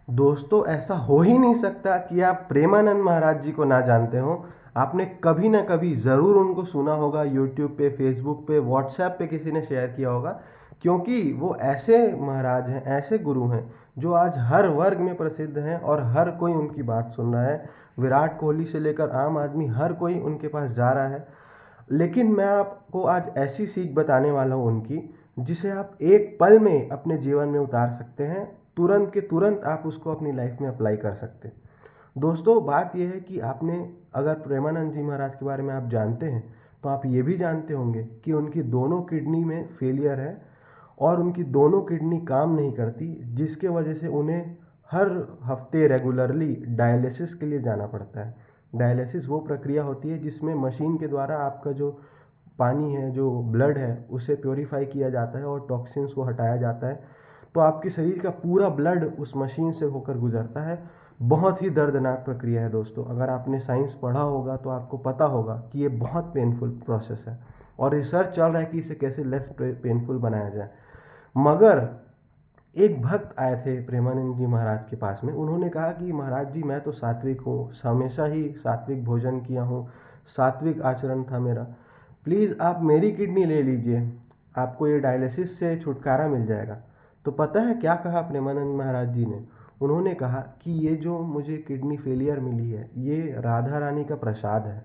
दोस्तों, ऐसा हो ही नहीं सकता कि आप प्रेमानंद महाराज जी को ना जानते हो। आपने कभी ना कभी ज़रूर उनको सुना होगा, यूट्यूब पे, फेसबुक पे, व्हाट्सएप पे किसी ने शेयर किया होगा। क्योंकि वो ऐसे महाराज हैं, ऐसे गुरु हैं जो आज हर वर्ग में प्रसिद्ध हैं और हर कोई उनकी बात सुन रहा है। विराट कोहली से लेकर आम आदमी हर कोई उनके पास जा रहा है। लेकिन मैं आपको आज ऐसी सीख बताने वाला हूँ उनकी, जिसे आप एक पल में अपने जीवन में उतार सकते हैं। तुरंत के तुरंत आप उसको अपनी लाइफ में अप्लाई कर सकते हैं। दोस्तों, बात यह है कि आपने, अगर प्रेमानंद जी महाराज के बारे में आप जानते हैं, तो आप ये भी जानते होंगे कि उनकी दोनों किडनी में फेलियर है और उनकी दोनों किडनी काम नहीं करती, जिसके वजह से उन्हें हर हफ्ते रेगुलरली डायलिसिस के लिए जाना पड़ता है। डायलिसिस वो प्रक्रिया होती है जिसमें मशीन के द्वारा आपका जो पानी है, जो ब्लड है, उसे प्योरीफाई किया जाता है और टॉक्सिन्स को हटाया जाता है। तो आपके शरीर का पूरा ब्लड उस मशीन से होकर गुजरता है। बहुत ही दर्दनाक प्रक्रिया है दोस्तों। अगर आपने साइंस पढ़ा होगा तो आपको पता होगा कि ये बहुत पेनफुल प्रोसेस है और रिसर्च चल रहा है कि इसे कैसे लेस पेनफुल बनाया जाए। मगर एक भक्त आए थे प्रेमानंद जी महाराज के पास में। उन्होंने कहा कि महाराज जी, मैं तो सात्विक हूँ, हमेशा ही सात्विक भोजन किया हूँ, सात्विक आचरण था मेरा। प्लीज़ आप मेरी किडनी ले लीजिए, आपको ये डायलिसिस से छुटकारा मिल जाएगा। तो पता है क्या कहा प्रेमानंद महाराज जी ने? उन्होंने कहा कि ये जो मुझे किडनी फेलियर मिली है, ये राधा रानी का प्रसाद है।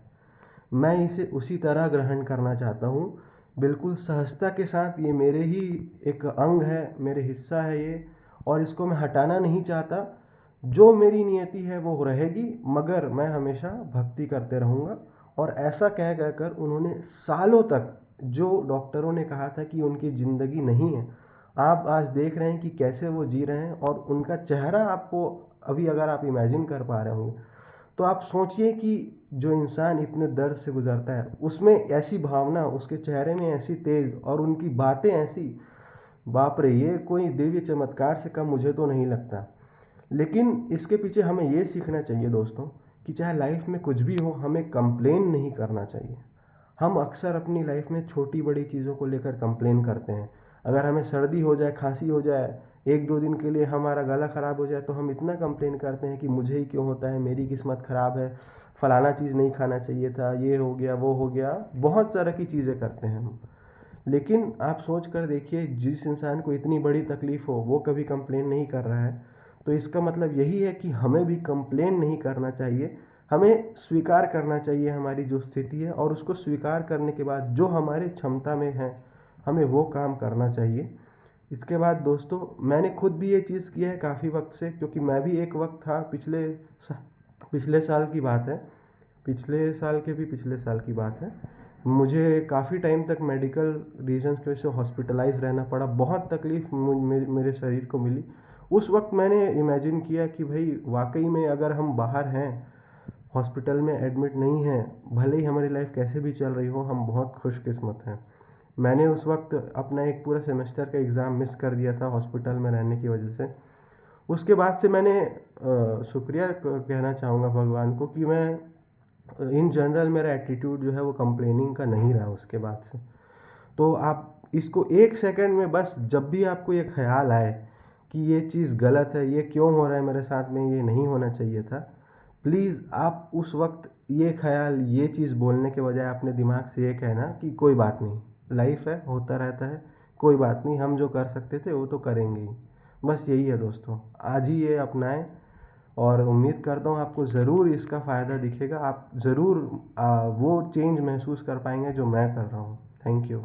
मैं इसे उसी तरह ग्रहण करना चाहता हूँ, बिल्कुल सहजता के साथ। ये मेरे ही एक अंग है, मेरे हिस्सा है ये, और इसको मैं हटाना नहीं चाहता। जो मेरी नियति है वो रहेगी, मगर मैं हमेशा भक्ति करते रहूँगा। और ऐसा कह कहकर उन्होंने सालों तक, जो डॉक्टरों ने कहा था कि उनकी ज़िंदगी नहीं है, आप आज देख रहे हैं कि कैसे वो जी रहे हैं। और उनका चेहरा आपको अभी अगर आप इमेजिन कर पा रहे होंगे, तो आप सोचिए कि जो इंसान इतने दर्द से गुजरता है, उसमें ऐसी भावना, उसके चेहरे में ऐसी तेज और उनकी बातें ऐसी, बाप रे, ये कोई दिव्य चमत्कार से कम मुझे तो नहीं लगता। लेकिन इसके पीछे हमें ये सीखना चाहिए दोस्तों कि चाहे लाइफ में कुछ भी हो, हमें कंप्लेन नहीं करना चाहिए। हम अक्सर अपनी लाइफ में छोटी बड़ी चीज़ों को लेकर कंप्लेन करते हैं। अगर हमें सर्दी हो जाए, खांसी हो जाए, एक दो दिन के लिए हमारा गला ख़राब हो जाए, तो हम इतना कंप्लेन करते हैं कि मुझे ही क्यों होता है, मेरी किस्मत ख़राब है, फलाना चीज़ नहीं खाना चाहिए था, ये हो गया, वो हो गया। बहुत तरह की चीज़ें करते हैं हम। लेकिन आप सोच कर देखिए, जिस इंसान को इतनी बड़ी तकलीफ़ हो, वो कभी कंप्लेन नहीं कर रहा है। तो इसका मतलब यही है कि हमें भी कंप्लेन नहीं करना चाहिए। हमें स्वीकार करना चाहिए हमारी जो स्थिति है, और उसको स्वीकार करने के बाद जो हमारे क्षमता में है, हमें वो काम करना चाहिए। इसके बाद दोस्तों, मैंने खुद भी ये चीज़ किया है काफ़ी वक्त से, क्योंकि मैं भी एक वक्त था, पिछले साल की बात है, पिछले साल के भी पिछले साल की बात है, मुझे काफ़ी टाइम तक मेडिकल रीजंस की वजह से हॉस्पिटलाइज रहना पड़ा। बहुत तकलीफ़ मेरे शरीर को मिली। उस वक्त मैंने इमेजिन किया कि भाई, वाकई में अगर हम बाहर हैं, हॉस्पिटल में एडमिट नहीं हैं, भले ही हमारी लाइफ कैसे भी चल रही हो, हम बहुत खुशकिस्मत हैं। मैंने उस वक्त अपना एक पूरा सेमेस्टर का एग्ज़ाम मिस कर दिया था हॉस्पिटल में रहने की वजह से। उसके बाद से मैंने शुक्रिया कहना चाहूँगा भगवान को कि मैं, इन जनरल मेरा एटीट्यूड जो है वो कंप्लेनिंग का नहीं रहा उसके बाद से। तो आप इसको एक सेकंड में, बस जब भी आपको ये ख्याल आए कि ये चीज़ गलत है, ये क्यों हो रहा है मेरे साथ में, ये नहीं होना चाहिए था, प्लीज़ आप उस वक्त ये ख्याल, ये चीज़ बोलने के बजाय अपने दिमाग से ये कहना कि कोई बात नहीं, लाइफ है, होता रहता है, कोई बात नहीं, हम जो कर सकते थे वो तो करेंगे ही। बस यही है दोस्तों, आज ही ये अपनाएं। और उम्मीद करता हूँ आपको ज़रूर इसका फ़ायदा दिखेगा। आप ज़रूर वो चेंज महसूस कर पाएंगे जो मैं कर रहा हूँ। Thank you.